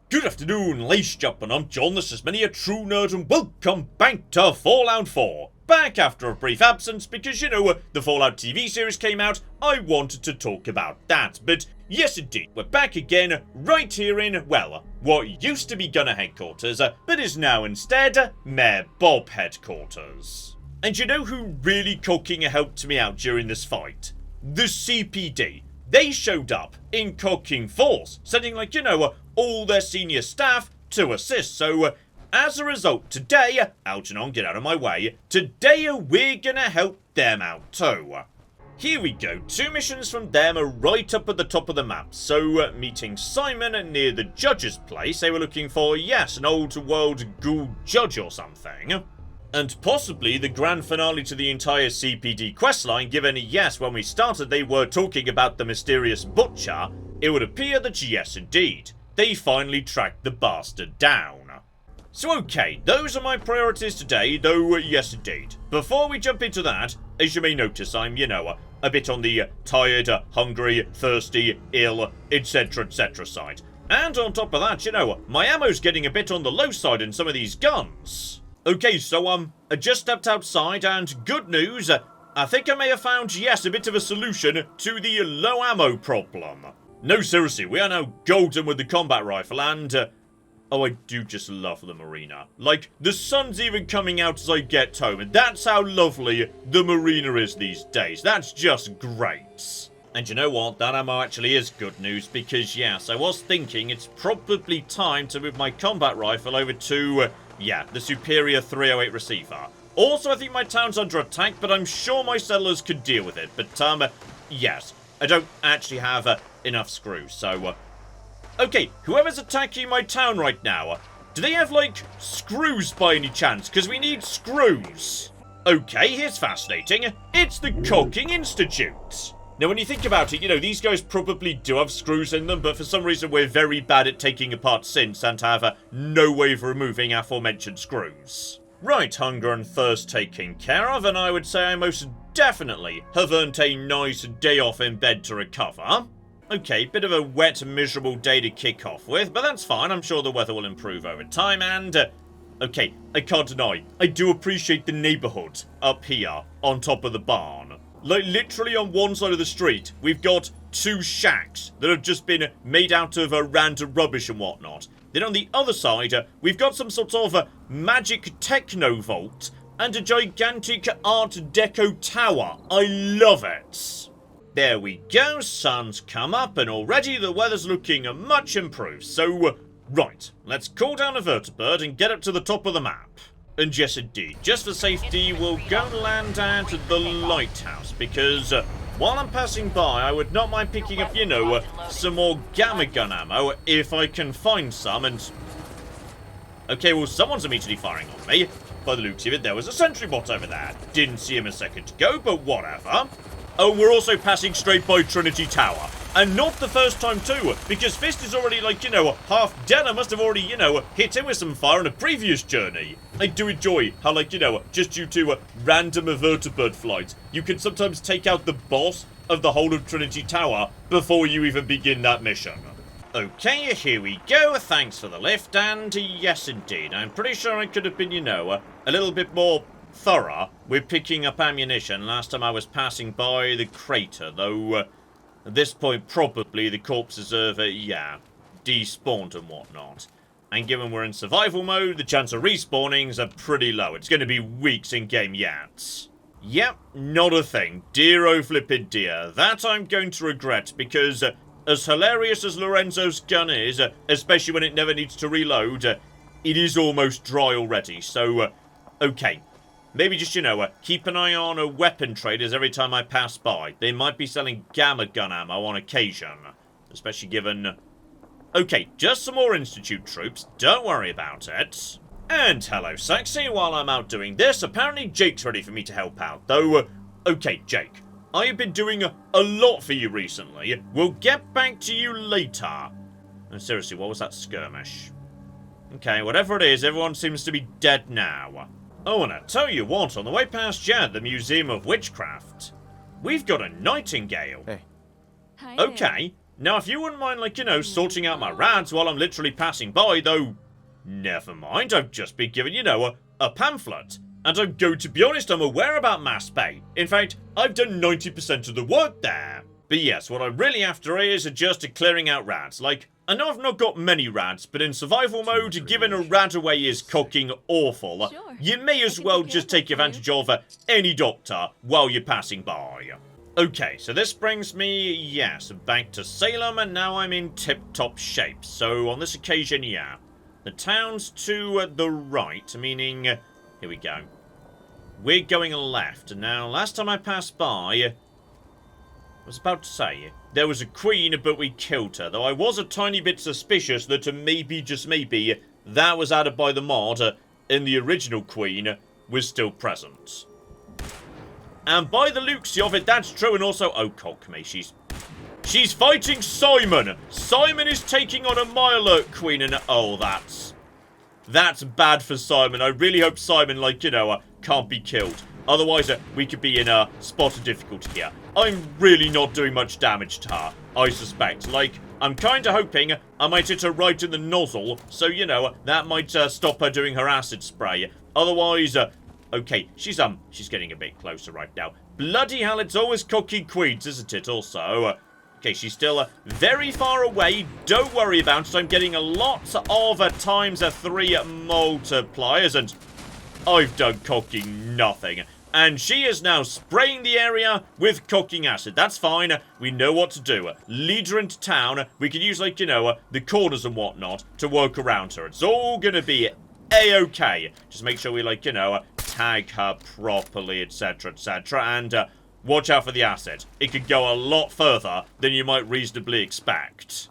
Good afternoon, ladies and gentlemen, I'm John, this is Many a True Nerd, and welcome back to Fallout 4. Back after a brief absence, because, the Fallout TV series came out, I wanted to talk about that. But, yes indeed, we're back again, right here in, well, what used to be Gunner Headquarters, but is now instead, Mayor Bob Headquarters. And you know who really cocking helped me out during this fight? The CPD. They showed up in cocking force, sending all their senior staff to assist. So, as a result, today, Algernon, get out of my way, today we're gonna help them out too. Here we go, 2 missions from them are right up at the top of the map. So, meeting Simon near the judge's place, they were looking for, yes, an old world ghoul judge or something. And possibly the grand finale to the entire CPD questline, given, yes, when we started they were talking about the mysterious butcher, it would appear that yes indeed, they finally tracked the bastard down. So okay, those are my priorities today, though yes indeed. Before we jump into that, as you may notice, I'm, a bit on the tired, hungry, thirsty, ill, etc side. And on top of that, my ammo's getting a bit on the low side in some of these guns. Okay, so, I just stepped outside, and good news, I think I may have found, yes, a bit of a solution to the low ammo problem. No, seriously, we are now golden with the combat rifle, and, oh, I do just love the marina. Like, the sun's even coming out as I get home, and that's how lovely the marina is these days. That's just great. And you know what, that ammo actually is good news, because, yes, I was thinking it's probably time to move my combat rifle over to... the superior 308 receiver. Also, I think my town's under attack, but I'm sure my settlers could deal with it. But, yes, I don't actually have enough screws, so... Okay, whoever's attacking my town right now, do they have, screws by any chance? Because we need screws. Okay, here's fascinating. It's the Cocking Institute. Now, when you think about it, these guys probably do have screws in them, but for some reason we're very bad at taking apart synths and have no way of removing aforementioned screws. Right, hunger and thirst taken care of, and I would say I most definitely have earned a nice day off in bed to recover. Okay, bit of a wet, miserable day to kick off with, but that's fine, I'm sure the weather will improve over time, and... okay, I can't deny, I do appreciate the neighbourhood up here on top of the barn. Like, literally on one side of the street, we've got 2 shacks that have just been made out of random rubbish and whatnot. Then on the other side, we've got some sort of magic techno vault and a gigantic art deco tower. I love it. There we go, sun's come up and already the weather's looking much improved. So, right, let's call down a vertibird and get up to the top of the map. And yes indeed, just for safety, we'll go land at the lighthouse, because while I'm passing by, I would not mind picking up, some more gamma gun ammo, if I can find some, and... okay, well, someone's immediately firing on me. By the looks of it, there was a sentry bot over there. Didn't see him a second ago, but whatever. Oh, we're also passing straight by Trinity Tower. And not the first time too, because Fist is already half dead. I must have already, hit him with some fire on a previous journey. I do enjoy how, just due to random vertibird flights, you can sometimes take out the boss of the whole of Trinity Tower before you even begin that mission. Okay, here we go. Thanks for the lift, and yes indeed, I'm pretty sure I could have been, a little bit more thorough with picking up ammunition last time I was passing by the crater, though at this point probably the corpses have, despawned and whatnot. And given we're in survival mode, the chance of respawnings are pretty low. It's going to be weeks in game yet. Yep, not a thing. Dear oh flippin' dear. That I'm going to regret, because as hilarious as Lorenzo's gun is, especially when it never needs to reload, it is almost dry already. So, okay. Maybe just, keep an eye on weapon traders every time I pass by. They might be selling gamma gun ammo on occasion. Especially given... okay, just some more Institute troops. Don't worry about it. And hello, Sexy. While I'm out doing this, apparently Jake's ready for me to help out. Though, okay, Jake. I have been doing a lot for you recently. We'll get back to you later. And seriously, what was that skirmish? Okay, whatever it is, everyone seems to be dead now. Oh, and I tell you what, on the way past the Museum of Witchcraft, we've got a nightingale. Hey. Okay, Now, if you wouldn't mind, like, sorting out my rats while I'm literally passing by, though, never mind, I've just been given, a pamphlet. And I'm going to be honest, I'm aware about Mass Bay. In fact, I've done 90% of the work there. But yes, what I'm really after is just clearing out rats. Like, I know I've not got many rats, but in survival mode, giving a rat away is cocking awful. Sure. You may as well just take advantage of any doctor while you're passing by. Okay, so this brings me, yes, back to Salem, and now I'm in tip-top shape. So on this occasion, yeah, the town's to the right, meaning, here we go. We're going left. Now, last time I passed by, I was about to say, there was a queen, but we killed her. Though I was a tiny bit suspicious that maybe, just maybe, that was added by the mod, and the original queen was still present. And by the looks of it, that's true, and also, oh, cock me, she's fighting Simon! Simon is taking on a Mile queen, and oh, that's bad for Simon. I really hope Simon, like, can't be killed. Otherwise, we could be in a spot of difficulty here. I'm really not doing much damage to her, I suspect. Like, I'm kind of hoping I might hit her right in the nozzle, so, that might stop her doing her acid spray. Otherwise, okay, she's getting a bit closer right now. Bloody hell, it's always cocky queens, isn't it, also? Okay, she's still very far away. Don't worry about it. I'm getting a lot of times 3 multipliers, and I've done cocking nothing. And she is now spraying the area with cocking acid. That's fine. We know what to do. Lead her into town. We can use, like, the corners and whatnot to work around her. It's all gonna be A-okay. Just make sure we, like, tag her properly, etc., etc., and watch out for the acid. It could go a lot further than you might reasonably expect.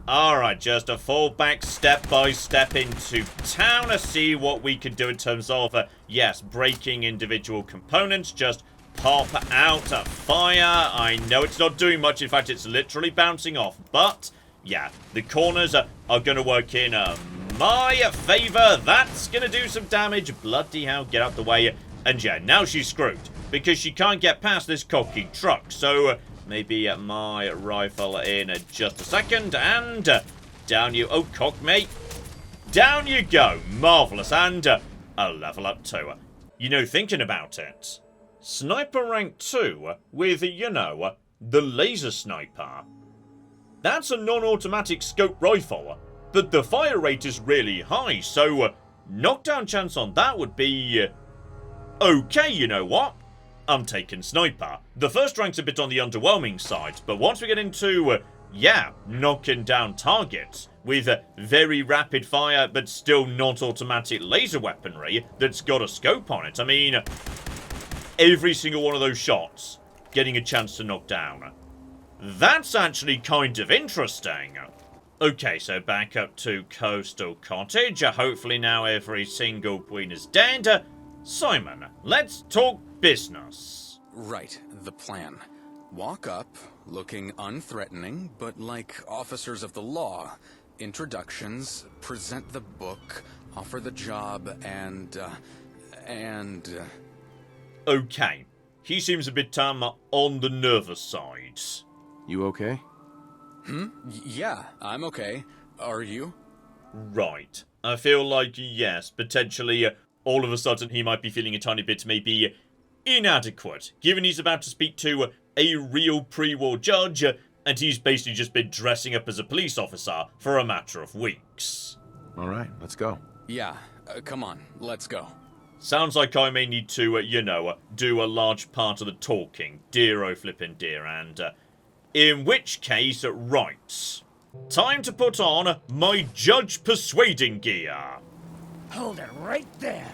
Alright, just a fall back step by step into town to see what we can do in terms of, yes, breaking individual components. Just pop out fire. I know it's not doing much. In fact, it's literally bouncing off. But, yeah, the corners are going to work in my favor. That's going to do some damage. Bloody hell, get out the way. And yeah, now she's screwed, because she can't get past this cocky truck. So maybe my rifle in just a second, and down you, oh, cock mate. Down you go. Marvellous, and a level up too. Thinking about it, sniper rank 2 with, the laser sniper. That's a non-automatic scope rifle, but the fire rate is really high, so knockdown chance on that would be okay, you know what? I'm taking sniper. The first rank's a bit on the underwhelming side, but once we get into, knocking down targets with very rapid fire, but still not automatic laser weaponry that's got a scope on it, I mean, every single one of those shots getting a chance to knock down. That's actually kind of interesting. Okay, so back up to Coastal Cottage. Hopefully now every single queen is dead. Simon, let's talk business. Right, the plan. Walk up, looking unthreatening, but like officers of the law. Introductions, present the book, offer the job, and... Okay, he seems a bit, on the nervous side. You okay? Yeah, I'm okay. Are you? Right. I feel like, yes, potentially, all of a sudden he might be feeling a tiny bit, maybe, inadequate, given he's about to speak to a real pre-war judge, and he's basically just been dressing up as a police officer for a matter of weeks. Alright, let's go. Yeah, come on, let's go. Sounds like I may need to, do a large part of the talking. Dear oh flippin' dear, and, in which case, right. Time to put on my judge persuading gear. Hold it right there.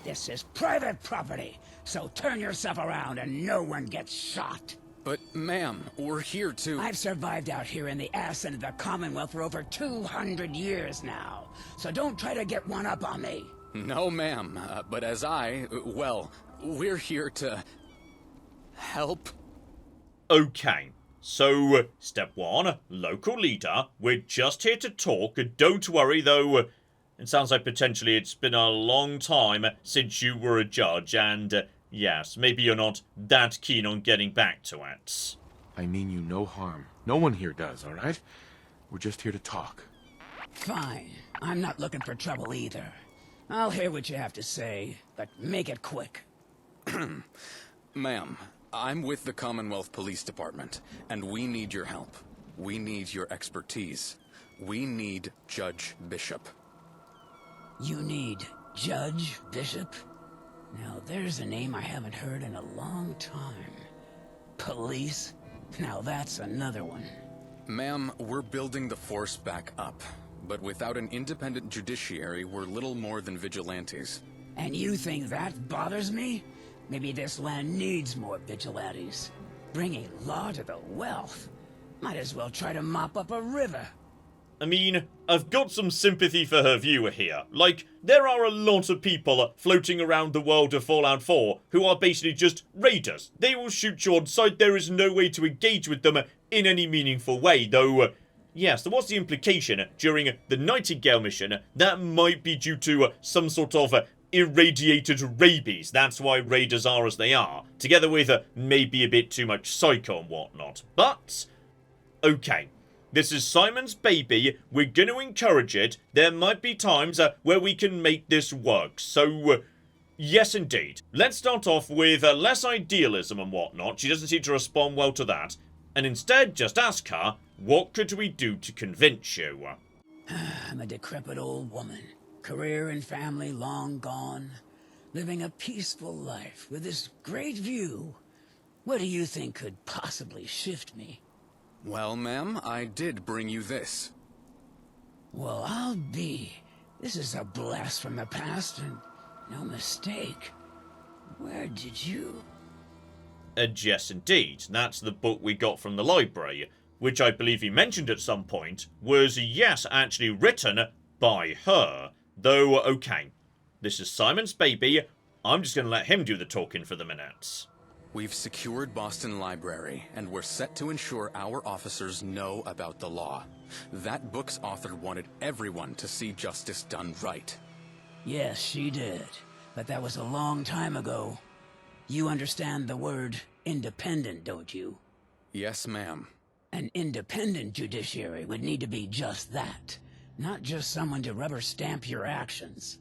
This is private property, so turn yourself around and no one gets shot. But, ma'am, we're here to... I've survived out here in the ass end of the Commonwealth for over 200 years now, so don't try to get one up on me. No, ma'am, but as well, we're here to... help. Okay. So, step 1, local leader. We're just here to talk. Don't worry, though. It sounds like potentially it's been a long time since you were a judge, and, yes, maybe you're not that keen on getting back to it. I mean you no harm. No one here does, all right? We're just here to talk. Fine. I'm not looking for trouble either. I'll hear what you have to say, but make it quick. Ma'am, I'm with the Commonwealth Police Department, and we need your help. We need your expertise. We need Judge Bishop. You need Judge Bishop? Now there's a name I haven't heard in a long time. Police? Now that's another one. Ma'am, we're building the force back up. But without an independent judiciary, we're little more than vigilantes. And you think that bothers me? Maybe this land needs more vigilantes. Bringing law to the wealth. Might as well try to mop up a river. I mean, I've got some sympathy for her viewer here. Like, there are a lot of people floating around the world of Fallout 4 who are basically just raiders. They will shoot you on sight, there is no way to engage with them in any meaningful way, though... Yes, there was the implication during the Nightingale mission that might be due to some sort of irradiated rabies. That's why raiders are as they are, together with maybe a bit too much psycho and whatnot. But, okay, this is Simon's baby, we're going to encourage it. There might be times where we can make this work, so... yes, indeed. Let's start off with less idealism and whatnot. She doesn't seem to respond well to that. And instead, just ask her, what could we do to convince you? I'm a decrepit old woman. Career and family long gone. Living a peaceful life with this great view. What do you think could possibly shift me? Well, ma'am, I did bring you this. Well, I'll be. This is a blast from the past and no mistake. Where did you... Yes, indeed. That's the book we got from the library, which I believe he mentioned at some point, was, yes, actually written by her. Though, okay, this is Simon's baby, I'm just going to let him do the talking for the minute. We've secured Boston Library, and we're set to ensure our officers know about the law. That book's author wanted everyone to see justice done right. Yes, she did. But that was a long time ago. You understand the word independent, don't you? Yes, ma'am. An independent judiciary would need to be just that. Not just someone to rubber stamp your actions.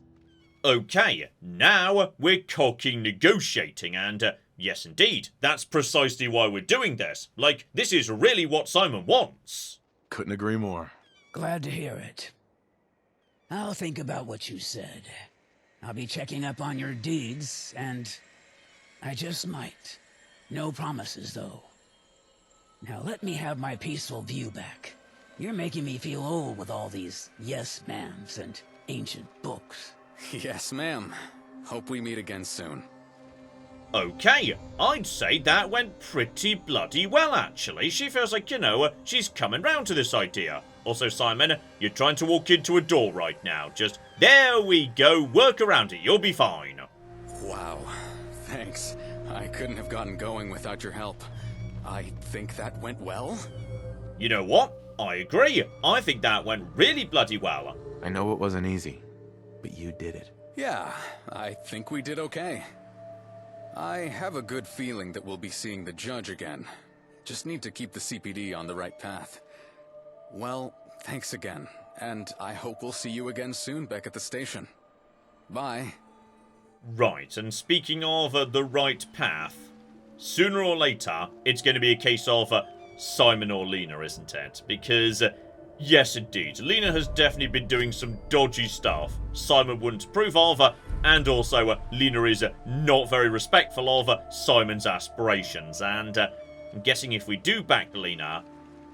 Okay, now we're talking negotiating, and yes indeed, that's precisely why we're doing this. Like, this is really what Simon wants. Couldn't agree more. Glad to hear it. I'll think about what you said. I'll be checking up on your deeds, and I just might. No promises, though. Now let me have my peaceful view back. You're making me feel old with all these yes-ma'ams and ancient books. Yes, ma'am. Hope we meet again soon. Okay, I'd say that went pretty bloody well, actually. She feels like, you know, she's coming round to this idea. Also, Simon, you're trying to walk into a door right now. Just, there we go, work around it, you'll be fine. Wow, thanks. I couldn't have gotten going without your help. I think that went well? You know what? I agree. I think that went really bloody well. I know it wasn't easy, but you did it. Yeah, I think we did okay. I have a good feeling that we'll be seeing the judge again. Just need to keep the CPD on the right path. Well, thanks again, and I hope we'll see you again soon back at the station. Bye. Right, and speaking of the right path, sooner or later, it's going to be a case of Simon or Lena, isn't it? Because, yes indeed, Lena has definitely been doing some dodgy stuff Simon wouldn't approve of, and also Lena is not very respectful of Simon's aspirations, and I'm guessing if we do back Lena,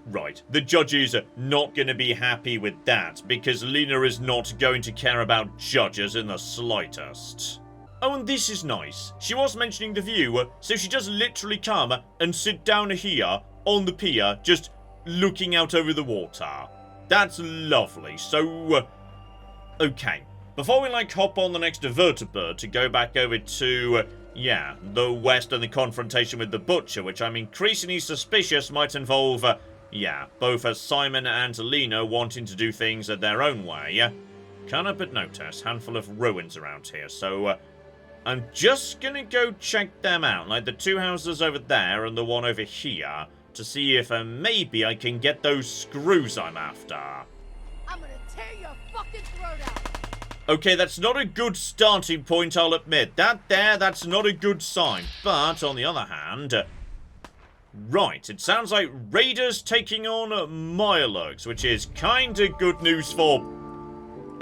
right, the judge is not going to be happy with that, because Lena is not going to care about judges in the slightest. Oh, and this is nice. She was mentioning the view, so she does literally come and sit down here on the pier, just looking out over the water. That's lovely. So, okay. Before we, hop on the next vertibird to go back over to, the west and the confrontation with the Butcher, which I'm increasingly suspicious might involve, both Simon and Lena wanting to do things their own way. Can't help but notice, handful of ruins around here, so I'm just gonna go check them out. Like the two houses over there and the one over here. to see if maybe I can get those screws I'm after. I'm gonna tear your fucking throat out. Okay, that's not a good starting point, I'll admit. That's not a good sign. But, on the other hand... right, it sounds like Raiders taking on Mirelurks, which is kinda good news for...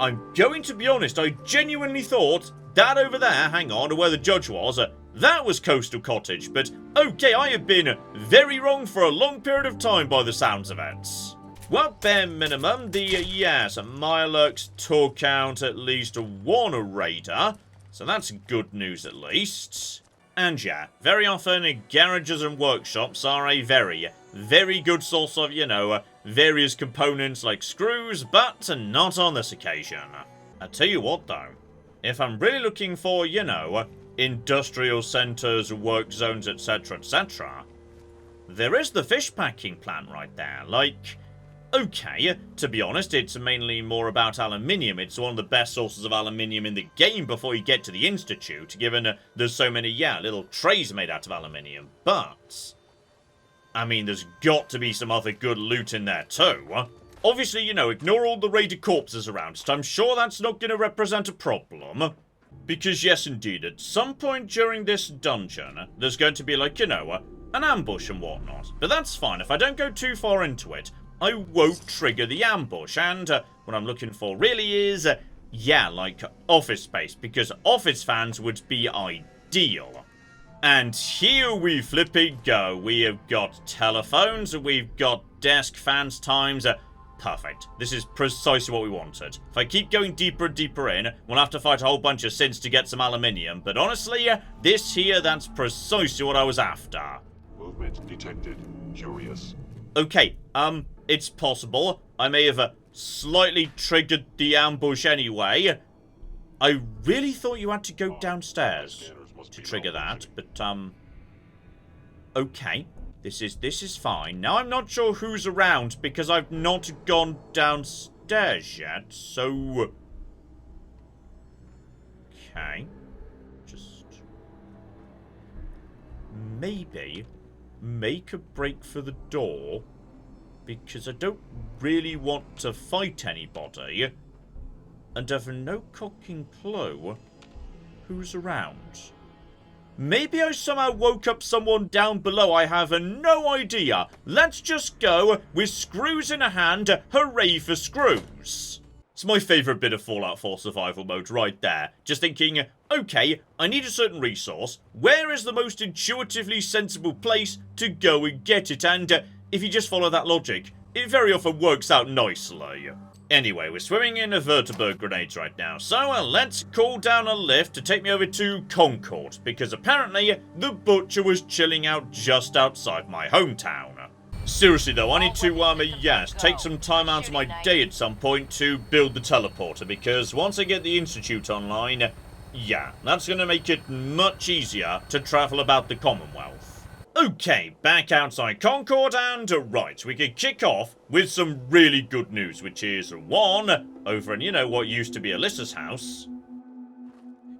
I'm going to be honest, I genuinely thought that over there, hang on, where the judge was, that was Coastal Cottage. But, okay, I have been very wrong for a long period of time by the sounds of it. Well, bare minimum, the, yes, Mirelurks took out at least one raider, so that's good news at least. And yeah, very often garages and workshops are a very, very good source of, you know, various components like screws, but not on this occasion. I tell you what though, if I'm really looking for, you know, industrial centres, work zones, etc, etc, there is the fish packing plant right there, like... okay, to be honest, it's mainly more about aluminium. It's one of the best sources of aluminium in the game before you get to the Institute, given there's so many, yeah, little trays made out of aluminium. But, I mean, there's got to be some other good loot in there too. Obviously, you know, ignore all the raided corpses around it. I'm sure that's not going to represent a problem. Because, yes, indeed, at some point during this dungeon, there's going to be, like, you know, an ambush and whatnot. But that's fine. If I don't go too far into it, I won't trigger the ambush, and what I'm looking for really is, yeah, like, office space, because office fans would be ideal. And here we flipping go. We have got telephones, we've got desk fans times, perfect. This is precisely what we wanted. If I keep going deeper and deeper in, we'll have to fight a whole bunch of synths to get some aluminium, but honestly, this here, that's precisely what I was after. Movement detected. Curious. Okay, it's possible. I may have slightly triggered the ambush anyway. I really thought you had to go downstairs to trigger that, but, okay. This is fine. Now I'm not sure who's around because I've not gone downstairs yet, so... okay. Just... maybe make a break for the door, because I don't really want to fight anybody, and have no cocking clue who's around. Maybe I somehow woke up someone down below, I have no idea. Let's just go with screws in a hand, hooray for screws. It's my favourite bit of Fallout 4 survival mode right there. Just thinking, okay, I need a certain resource. Where is the most intuitively sensible place to go and get it? And if you just follow that logic, it very often works out nicely. Anyway, we're swimming in vertibird grenades right now, so let's call down a lift to take me over to Concord, because apparently the butcher was chilling out just outside my hometown. Seriously though, I need to, yes, take some time out of my day at some point to build the teleporter, because once I get the Institute online, yeah, that's gonna make it much easier to travel about the Commonwealth. Okay, back outside Concord, and right, we could kick off with some really good news, which is, one, over in, you know, what used to be Alyssa's house.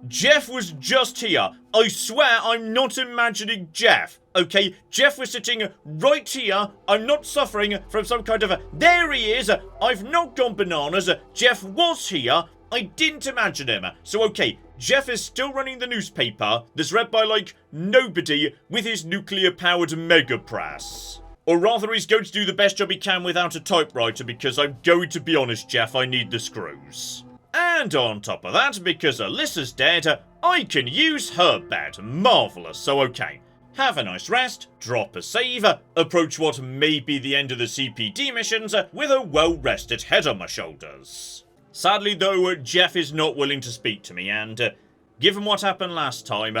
Jeff was just here. I swear I'm not imagining Jeff. Okay, Jeff was sitting right here. I'm not suffering from some kind of there he is. I've not gone bananas. Jeff was here. I didn't imagine him. So, okay, Jeff is still running the newspaper that's read by, like, nobody with his nuclear-powered mega press. Or rather, he's going to do the best job he can without a typewriter, because I'm going to be honest, Jeff, I need the screws. And on top of that, because Alyssa's dead, I can use her bed. Marvellous. So, okay, have a nice rest, drop a save, approach what may be the end of the CPD missions with a well-rested head on my shoulders. Sadly, though, Jeff is not willing to speak to me, and given what happened last time,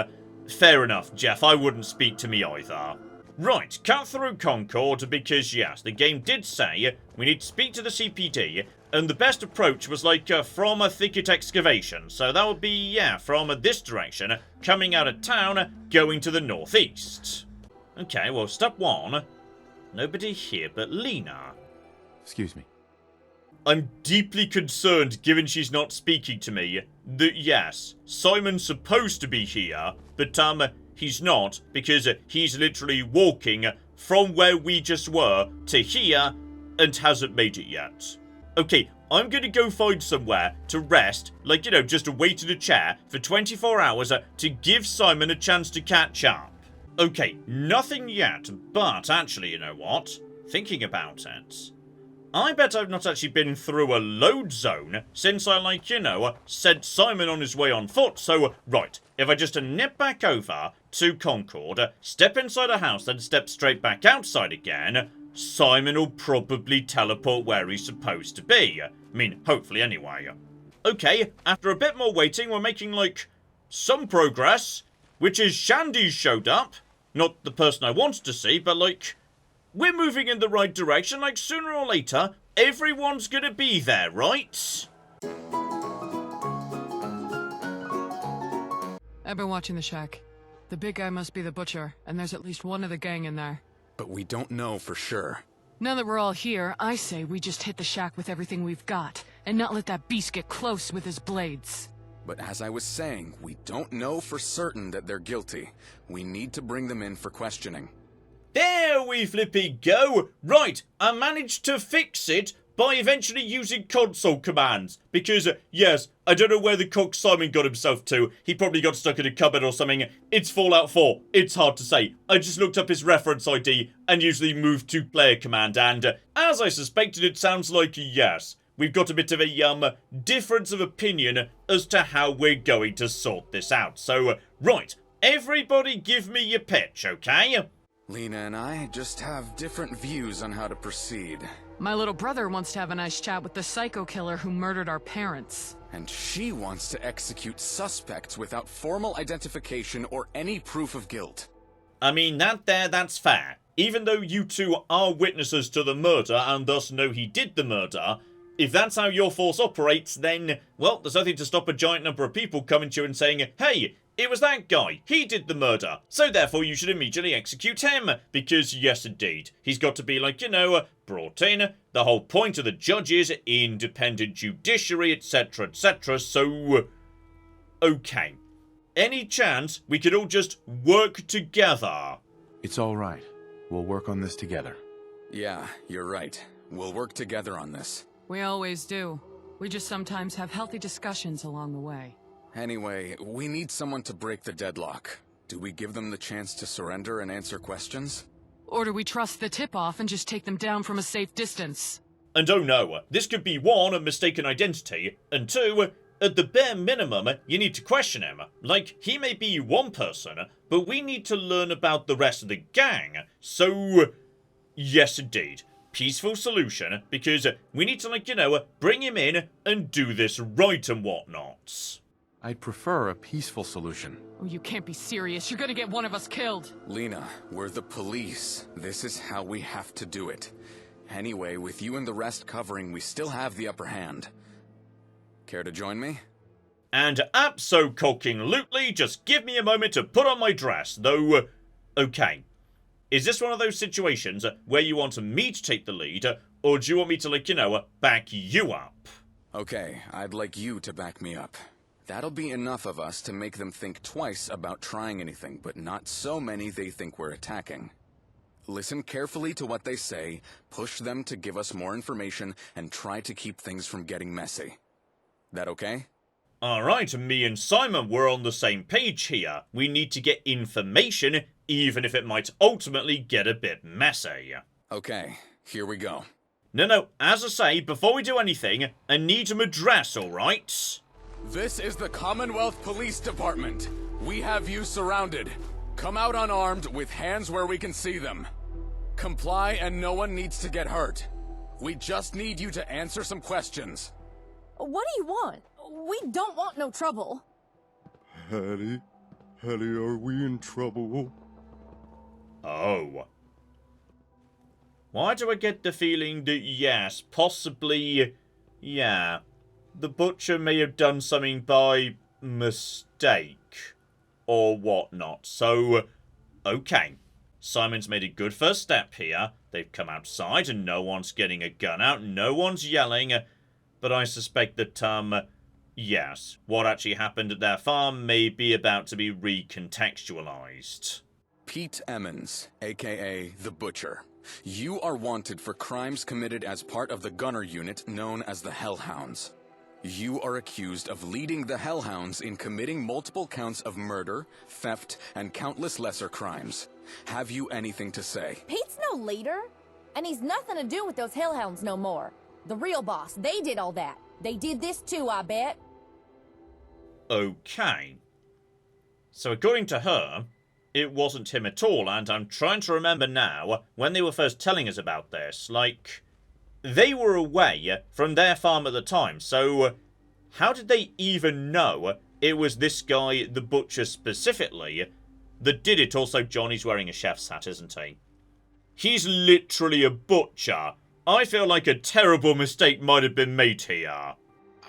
fair enough, Jeff, I wouldn't speak to me either. Right, cut through Concord, because yes, the game did say we need to speak to the CPD, and the best approach was like from a thicket excavation, so that would be, yeah, from this direction, coming out of town, going to the northeast. Okay, well, step one, nobody here but Lena. Excuse me. I'm deeply concerned, given she's not speaking to me, that yes, Simon's supposed to be here, but he's not, because he's literally walking from where we just were to here and hasn't made it yet. Okay, I'm gonna go find somewhere to rest, like, you know, just wait in a chair for 24 hours to give Simon a chance to catch up. Okay, nothing yet, but actually, you know what? Thinking about it, I bet I've not actually been through a load zone since I, like, you know, sent Simon on his way on foot. So, right, if I just nip back over to Concord, step inside a house, then step straight back outside again, Simon will probably teleport where he's supposed to be. I mean, hopefully anyway. Okay, after a bit more waiting, we're making, like, some progress, which is Shandy's showed up. Not the person I wanted to see, but, like, we're moving in the right direction. Like, sooner or later, everyone's gonna be there, right? I've been watching the shack. The big guy must be the butcher, and there's at least one of the gang in there. But we don't know for sure. Now that we're all here, I say we just hit the shack with everything we've got, and not let that beast get close with his blades. But as I was saying, we don't know for certain that they're guilty. We need to bring them in for questioning. There we flippy go! Right, I managed to fix it by eventually using console commands. Because, yes, I don't know where the cock Simon got himself to. He probably got stuck in a cupboard or something. It's Fallout 4. It's hard to say. I just looked up his reference ID and used the move to player command. And, as I suspected, it sounds like yes. We've got a bit of a, difference of opinion as to how we're going to sort this out. So, right, everybody give me your pitch, okay? Lena and I just have different views on how to proceed. My little brother wants to have a nice chat with the psycho killer who murdered our parents. And she wants to execute suspects without formal identification or any proof of guilt. I mean, that's fair. Even though you two are witnesses to the murder and thus know he did the murder, if that's how your force operates, then, well, there's nothing to stop a giant number of people coming to you and saying, hey, it was that guy, he did the murder, so therefore you should immediately execute him, because yes indeed, he's got to be, like, you know, brought in. The whole point of the judge is independent judiciary, etc, so, okay. Any chance we could all just work together? It's all right. We'll work on this together. Yeah, you're right. We'll work together on this. We always do. We just sometimes have healthy discussions along the way. Anyway, we need someone to break the deadlock. Do we give them the chance to surrender and answer questions? Or do we trust the tip-off and just take them down from a safe distance? And oh no, this could be one, a mistaken identity, and two, at the bare minimum, you need to question him. Like, he may be one person, but we need to learn about the rest of the gang. So, yes indeed. Peaceful solution, because we need to, like, you know, bring him in and do this right and whatnot. I'd prefer a peaceful solution. Oh, you can't be serious. You're gonna get one of us killed. Lena, we're the police. This is how we have to do it. Anyway, with you and the rest covering, we still have the upper hand. Care to join me? And abso-cocking-lutely, just give me a moment to put on my dress, though, okay. Is this one of those situations where you want me to take the lead, or do you want me to, like, you know, back you up? Okay, I'd like you to back me up. That'll be enough of us to make them think twice about trying anything, but not so many they think we're attacking. Listen carefully to what they say, push them to give us more information, and try to keep things from getting messy. That okay? Alright, me and Simon were on the same page here. We need to get information, even if it might ultimately get a bit messy. Okay, here we go. No, as I say, before we do anything, I need my dress, alright? This is the Commonwealth Police Department. We have you surrounded. Come out unarmed with hands where we can see them. Comply and no one needs to get hurt. We just need you to answer some questions. What do you want? We don't want no trouble. Hattie, are we in trouble? Oh. Why do I get the feeling that, yes, possibly, yeah, the butcher may have done something by mistake or whatnot. So, okay. Simon's made a good first step here. They've come outside and no one's getting a gun out. No one's yelling. But I suspect that, yes, what actually happened at their farm may be about to be recontextualized. Pete Emmons, aka The Butcher. You are wanted for crimes committed as part of the gunner unit known as the Hellhounds. You are accused of leading the Hellhounds in committing multiple counts of murder, theft, and countless lesser crimes. Have you anything to say? Pete's no leader, and he's nothing to do with those hellhounds no more. The real boss, they did all that. They did this too, I bet. Okay. So according to her, it wasn't him at all, and I'm trying to remember now when they were first telling us about this. Like, they were away from their farm at the time, so how did they even know it was this guy, the Butcher specifically, that did it? Also, Johnny's wearing a chef's hat, isn't he? He's literally a butcher. I feel like a terrible mistake might have been made here.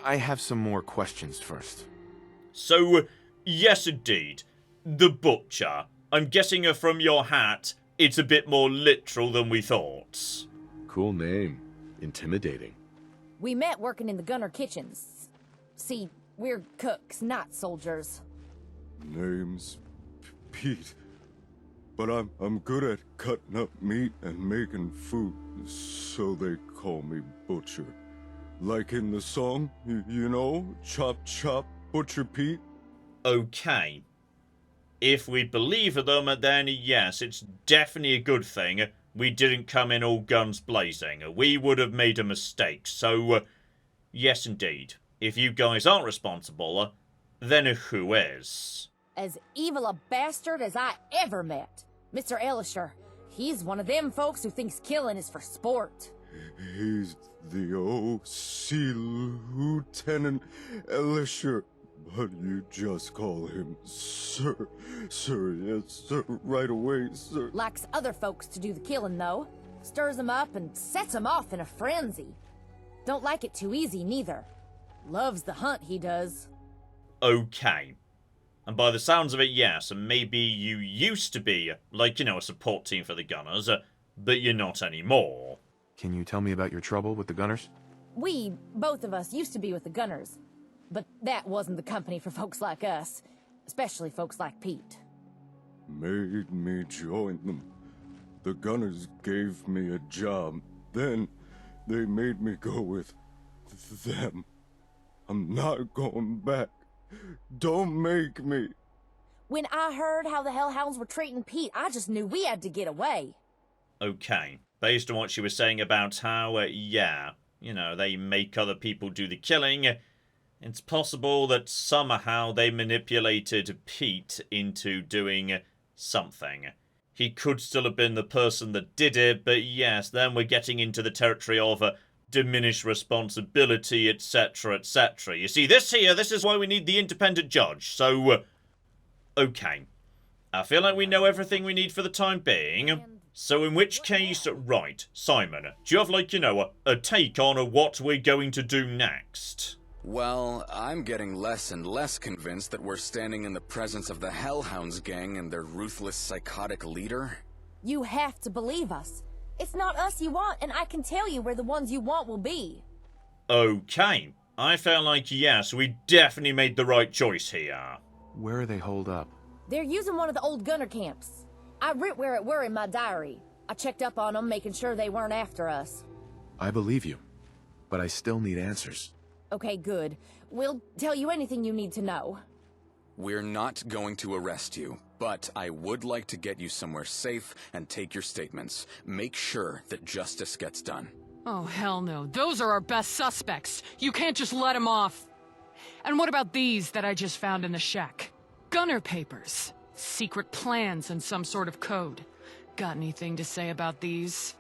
I have some more questions first. So, yes indeed, the Butcher. I'm guessing from your hat, it's a bit more literal than we thought. Cool name. Intimidating. We met working in the gunner kitchens. See, we're cooks, not soldiers. Name's Pete. But I'm good at cutting up meat and making food, so they call me Butcher. Like in the song, you know, Chop Chop, Butcher Pete. Okay. If we believe them, then yes, it's definitely a good thing we didn't come in all guns blazing. We would have made a mistake. So, yes indeed. If you guys aren't responsible, then who is? As evil a bastard as I ever met. Mr. Elisher. He's one of them folks who thinks killing is for sport. He's the O.C. Lieutenant Elisher. But you just call him Sir. Sir, yes, sir, right away, sir. Likes other folks to do the killing, though. Stirs them up and sets them off in a frenzy. Don't like it too easy, neither. Loves the hunt, he does. Okay. And by the sounds of it, yes, and maybe you used to be, like, you know, a support team for the Gunners, but you're not anymore. Can you tell me about your trouble with the Gunners? We, both of us, used to be with the Gunners. But that wasn't the company for folks like us. Especially folks like Pete. Made me join them. The Gunners gave me a job. Then, they made me go with them. I'm not going back. Don't make me. When I heard how the Hellhounds were treating Pete, I just knew we had to get away. Okay. Based on what she was saying about how, yeah, you know, they make other people do the killing, it's possible that somehow they manipulated Pete into doing something. He could still have been the person that did it, but yes, then we're getting into the territory of diminished responsibility, etc., etc. You see, this is why we need the independent judge. So, okay. I feel like we know everything we need for the time being. So in which case, right, Simon, do you have, like, you know, a take on what we're going to do next? Well, I'm getting less and less convinced that we're standing in the presence of the Hellhounds gang and their ruthless, psychotic leader. You have to believe us. It's not us you want, and I can tell you where the ones you want will be. Okay. I feel like, yes, we definitely made the right choice here. Where are they holed up? They're using one of the old gunner camps. I writ where it were in my diary. I checked up on them, making sure they weren't after us. I believe you, but I still need answers. Okay, good. We'll tell you anything you need to know. We're not going to arrest you, but I would like to get you somewhere safe and take your statements. Make sure that justice gets done. Oh, hell no. Those are our best suspects. You can't just let them off. And what about these that I just found in the shack? Gunner papers. Secret plans and some sort of code. Got anything to say about these?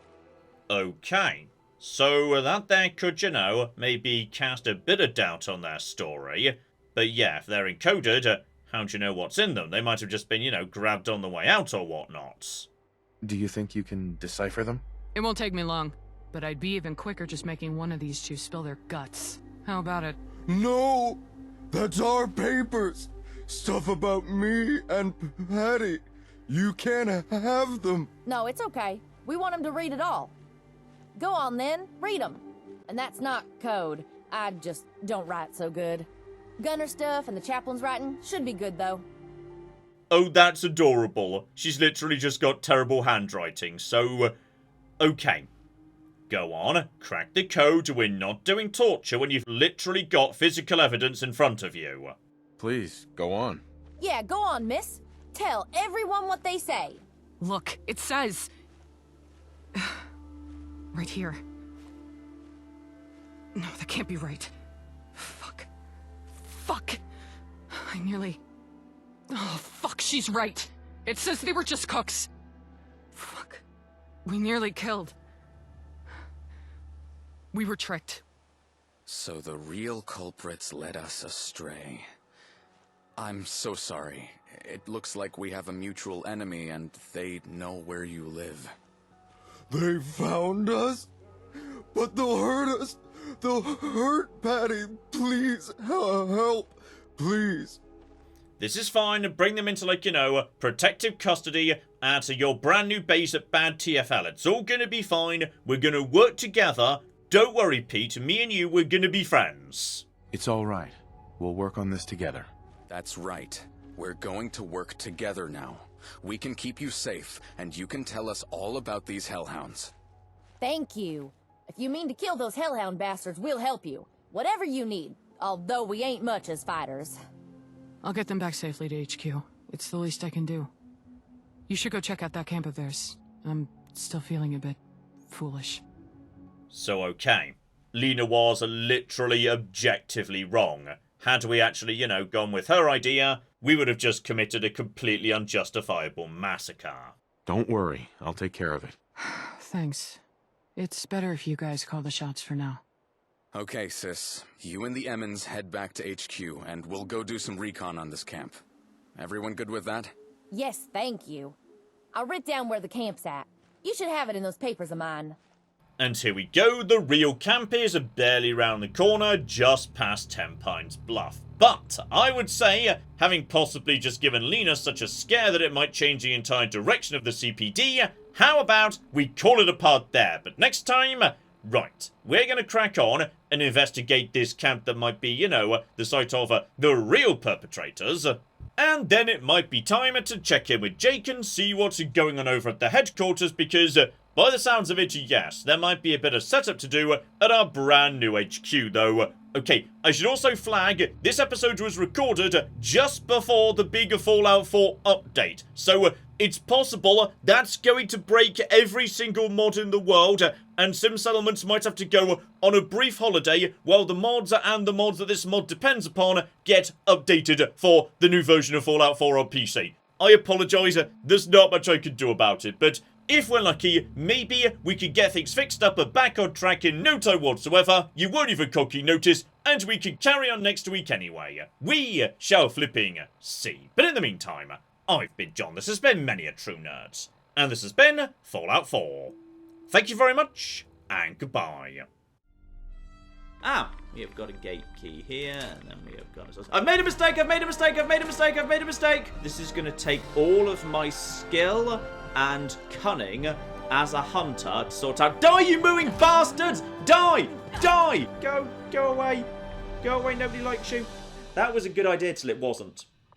Okay. So that there could, you know, maybe cast a bit of doubt on their story. But yeah, if they're encoded, how do you know what's in them? They might have just been, you know, grabbed on the way out or whatnot. Do you think you can decipher them? It won't take me long, but I'd be even quicker just making one of these two spill their guts. How about it? No! That's our papers! Stuff about me and Patty. You can't have them. No, it's okay. We want them to read it all. Go on then, read them. And that's not code. I just don't write so good. Gunner stuff and the chaplain's writing should be good, though. Oh, that's adorable. She's literally just got terrible handwriting, so... okay. Go on, crack the code. We're not doing torture when you've literally got physical evidence in front of you. Please, go on. Yeah, go on, miss. Tell everyone what they say. Look, it says... right here. No, that can't be right. Fuck. Fuck. I nearly... Oh, fuck, she's right. It says they were just cooks. Fuck. We nearly killed. We were tricked. So the real culprits led us astray. I'm so sorry. It looks like we have a mutual enemy and they know where you live. They found us? But they'll hurt us. They'll hurt Patty. Please, help. Please. This is fine. Bring them into, like, you know, protective custody at your brand new base at Bad TFL. It's all gonna be fine. We're gonna work together. Don't worry, Pete. Me and you, we're gonna be friends. It's all right. We'll work on this together. That's right. We're going to work together now. We can keep you safe, and you can tell us all about these hellhounds. Thank you. If you mean to kill those hellhound bastards, we'll help you. Whatever you need, although we ain't much as fighters. I'll get them back safely to HQ. It's the least I can do. You should go check out that camp of theirs. I'm still feeling a bit foolish. So, okay. Lena was literally objectively wrong. Had we actually, you know, gone with her idea, we would have just committed a completely unjustifiable massacre. Don't worry. I'll take care of it. Thanks. It's better if you guys call the shots for now. Okay, sis. You and the Emmons head back to HQ, and we'll go do some recon on this camp. Everyone good with that? Yes, thank you. I'll write down where the camp's at. You should have it in those papers of mine. And here we go, the real camp is barely round the corner, just past 10 Pines Bluff. But I would say, having possibly just given Lena such a scare that it might change the entire direction of the CPD, how about we call it a part there? But next time, right, we're going to crack on and investigate this camp that might be, you know, the site of the real perpetrators. And then it might be time to check in with Jake and see what's going on over at the headquarters, because by the sounds of it, yes, there might be a bit of setup to do at our brand new HQ, though. Okay, I should also flag, this episode was recorded just before the big Fallout 4 update, so it's possible that's going to break every single mod in the world, and Sim Settlements might have to go on a brief holiday while the mods and the mods that this mod depends upon get updated for the new version of Fallout 4 on PC. I apologise, there's not much I can do about it, but if we're lucky, maybe we could get things fixed up and back on track in no time whatsoever. You won't even cocky notice, and we can carry on next week anyway. We shall flipping see. But in the meantime, I've been John, this has been Many a True Nerds, and this has been Fallout 4. Thank you very much, and goodbye. Ah, we have got a gate key here, and then we have got I've made a mistake, I've made a mistake, I've made a mistake, I've made a mistake! This is going to take all of my skill and cunning as a hunter to sort out— Die, you mooing bastards! Die! Die! Go away. Go away, nobody likes you. That was a good idea till it wasn't.